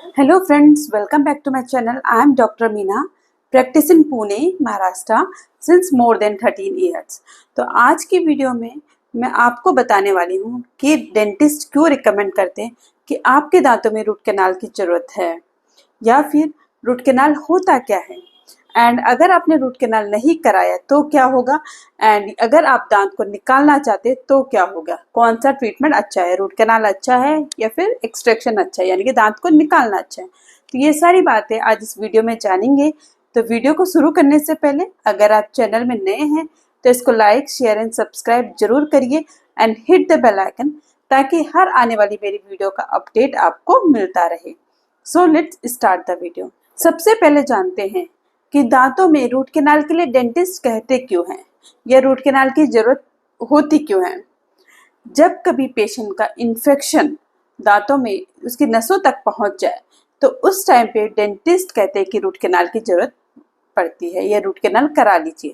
Hello friends, welcome back to my channel. I am Dr. Meena, practice in Pune, Maharashtra since more than 13 years. तो आज की video में मैं आपको बताने वाली हूँ कि डेंटिस्ट क्यों रिकमेंड करते हैं कि आपके दांतों में रूट कैनाल की ज़रूरत है या फिर रूट कैनाल होता क्या है, एंड अगर आपने रूट कैनाल नहीं कराया तो क्या होगा, एंड अगर आप दांत को निकालना चाहते तो क्या होगा, कौन सा ट्रीटमेंट अच्छा है, रूट कैनाल अच्छा है या फिर एक्सट्रैक्शन अच्छा है यानी कि दांत को निकालना अच्छा है। तो ये सारी बातें आज इस वीडियो में जानेंगे। तो वीडियो को शुरू करने से पहले अगर आप चैनल में नए हैं तो इसको लाइक शेयर एंड सब्सक्राइब जरूर करिए and hit the bell icon ताकि हर आने वाली मेरी वीडियो का अपडेट आपको मिलता रहे। So let's start the video. सबसे पहले जानते हैं कि दांतों में रूट कैनाल के लिए डेंटिस्ट कहते क्यों हैं या रूट कैनाल की जरूरत होती क्यों है। जब कभी पेशेंट का इन्फेक्शन दांतों में उसकी नसों तक पहुंच जाए तो उस टाइम पे डेंटिस्ट कहते हैं कि रूट कैनाल की जरूरत पड़ती है या रूट कैनाल करा लीजिए।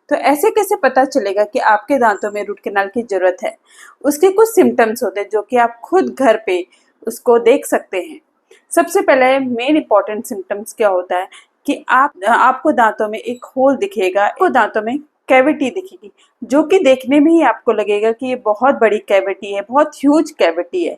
तो ऐसे कैसे पता चलेगा कि आपके दांतों में रूट कैनाल की जरूरत है? उसके कुछ सिम्टम्स होते हैं जो कि आप खुद घर पे उसको देख सकते हैं। सबसे पहले मेन इंपॉर्टेंट सिम्टम्स क्या होता है कि आपको दांतों में एक होल दिखेगा, आपको दांतों में कैविटी दिखेगी जो कि देखने में ही आपको लगेगा कि ये बहुत बड़ी कैविटी है, बहुत ह्यूज कैविटी है।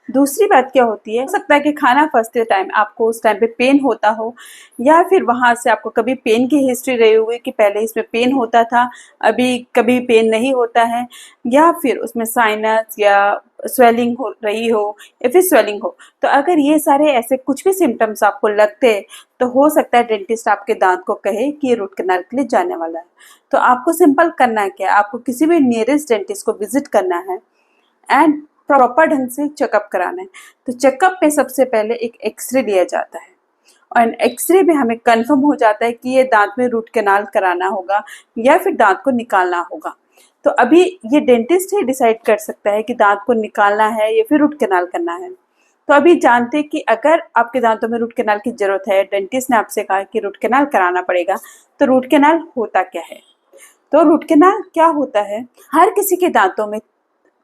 दूसरी बात क्या होती है, हो सकता है कि खाना फंसते टाइम आपको उस टाइम पे पेन होता हो या फिर वहां से आपको कभी पेन की हिस्ट्री रही हुई कि पहले इसमें पेन होता था अभी कभी पेन नहीं होता है, या फिर उसमें साइनस या स्वेलिंग हो रही हो या फिर स्वेलिंग हो। तो अगर ये सारे ऐसे कुछ भी सिम्टम्स आपको लगते हैं तो हो सकता है डेंटिस्ट आपके दांत को कहे कि ये रूट कैनाल के लिए जाने वाला है। तो आपको सिंपल करना है क्या, आपको किसी भी नियरेस्ट डेंटिस्ट को विजिट करना है एंड प्रॉपर ढंग से चेकअप कराना है। तो चेकअप में सबसे पहले एक एक्सरे लिया जाता है और एक्सरे में हमें कंफर्म हो जाता है कि ये दांत में रूट कैनाल कराना होगा या फिर दांत को निकालना होगा। तो अभी ये डेंटिस्ट ही डिसाइड कर सकता है कि दांत को निकालना है या फिर रूट कैनाल करना है। तो अभी जानते हैं कि अगर आपके दांतों में रूट कैनाल की जरूरत है, डेंटिस्ट ने आपसे कहा कि रूट कैनाल कराना पड़ेगा, तो रूट कैनाल होता क्या है। तो रूट कैनाल क्या होता है, हर किसी के दांतों में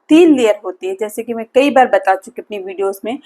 3 लेयर होती है, जैसे कि मैं कई बार बता चुकी अपनी वीडियोस में।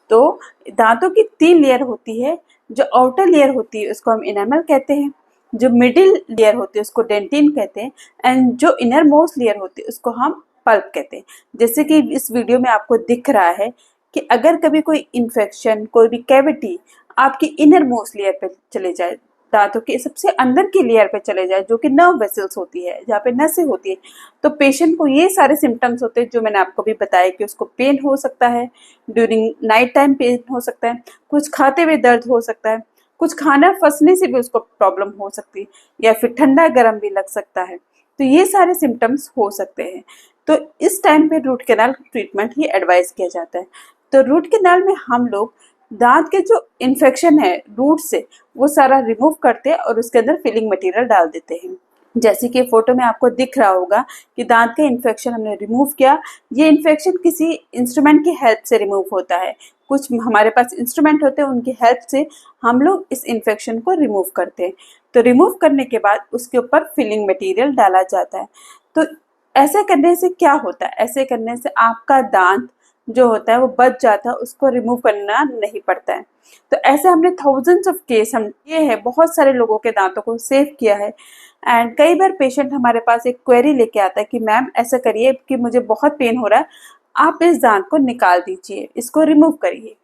तो दांतों की 3 लेयर होती है। जो आउटर लेयर होती है उसको हम इनेमल कहते हैं, जो मिडिल लेयर होती है उसको डेंटिन कहते हैं, एंड जो इनर मोस्ट लेयर होती है उसको हम पल्प कहते हैं। जैसे कि इस वीडियो में आपको दिख रहा है कि अगर कभी कोई इन्फेक्शन, कोई भी कैविटी आपकी इनर मोस्ट लेयर पे चले जाए, दांतों के सबसे अंदर की लेयर पे चले जाए जो कि नर्व वेसल्स होती है, जहाँ पे नसें होती है, तो पेशेंट को ये सारे सिम्टम्स होते हैं जो मैंने आपको भी बताया कि उसको पेन हो सकता है, ड्यूरिंग नाइट टाइम पेन हो सकता है, कुछ खाते हुए दर्द हो सकता है, कुछ खाना फंसने से भी उसको प्रॉब्लम हो सकती है, या फिर ठंडा गर्म भी लग सकता है। तो ये सारे सिम्टम्स हो सकते हैं। तो इस टाइम पे रूट कैनाल ट्रीटमेंट ही एडवाइस किया जाता है। तो रूट कैनाल में हम लोग दांत के जो इन्फेक्शन है रूट से वो सारा रिमूव करते हैं और उसके अंदर फिलिंग मटेरियल डाल देते हैं। जैसे कि फोटो में आपको दिख रहा होगा कि दांत का इन्फेक्शन हमने रिमूव किया। ये इन्फेक्शन किसी इंस्ट्रूमेंट की हेल्प से रिमूव होता है। कुछ हमारे पास इंस्ट्रूमेंट होते हैं, उनकी हेल्प से हम लोग इस इन्फेक्शन को रिमूव करते हैं। तो रिमूव करने के बाद उसके ऊपर फिलिंग मटेरियल डाला जाता है। तो ऐसे करने से क्या होता है, ऐसे करने से आपका दांत जो होता है वो बच जाता है, उसको रिमूव करना नहीं पड़ता है। तो ऐसे हमने थाउजेंड्स ऑफ केस हम ये है, बहुत सारे लोगों के दांतों को सेव किया है। एंड कई बार पेशेंट हमारे पास एक क्वेरी लेके आता है कि मैम ऐसा करिए कि मुझे बहुत पेन हो रहा है, आप इस दांत को निकाल दीजिए, इसको रिमूव करिए।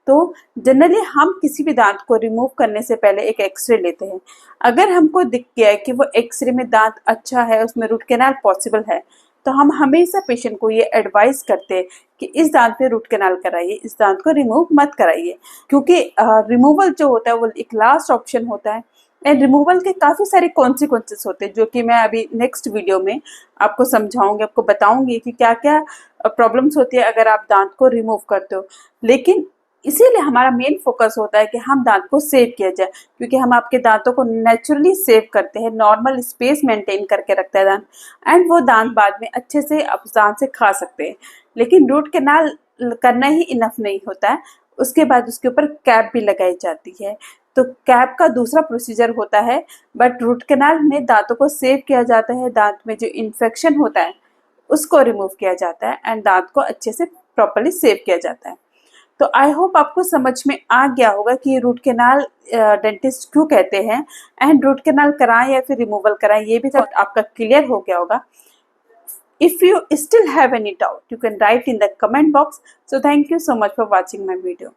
तो जनरली हम किसी भी दांत को रिमूव करने से पहले एक एक्सरे लेते हैं। अगर हमको दिख गया है कि वो एक्सरे में दांत अच्छा है, उसमें रूट कैनाल पॉसिबल है, तो हम हमेशा पेशेंट को ये एडवाइस करते हैं कि इस दांत पे रूट कैनाल कराइए, इस दांत को रिमूव मत कराइए, क्योंकि रिमूवल जो होता है वो एक लास्ट ऑप्शन होता है। एंड रिमूवल के काफ़ी सारे कॉन्सिक्वेंसेस होते हैं जो कि मैं अभी नेक्स्ट वीडियो में आपको समझाऊंगी, आपको बताऊंगी कि क्या क्या प्रॉब्लम्स होती है अगर आप दांत को रिमूव करते हो। लेकिन इसीलिए हमारा मेन फोकस होता है कि हम दांत को सेव किया जाए, क्योंकि हम आपके दांतों को नेचुरली सेव करते हैं, नॉर्मल स्पेस मेंटेन करके रखता है दांत, एंड वो दांत बाद में अच्छे से आप दांत से खा सकते हैं। लेकिन रूट कैनाल करना ही इनफ नहीं होता है, उसके बाद उसके ऊपर कैप भी लगाई जाती है। तो कैप का दूसरा प्रोसीजर होता है, बट रूट कैनाल में दांतों को सेव किया जाता है, दांत में जो इन्फेक्शन होता है उसको रिमूव किया जाता है एंड दांत को अच्छे से प्रॉपरली सेव किया जाता है। तो आई होप आपको समझ में आ गया होगा कि रूट कैनाल डेंटिस्ट क्यों कहते हैं, एंड रूट कैनाल कराएं या फिर रिमूवल कराएं, ये भी आपका क्लियर हो गया होगा। If you still have any doubt, you can write in the comment box. So thank you so much for watching my video.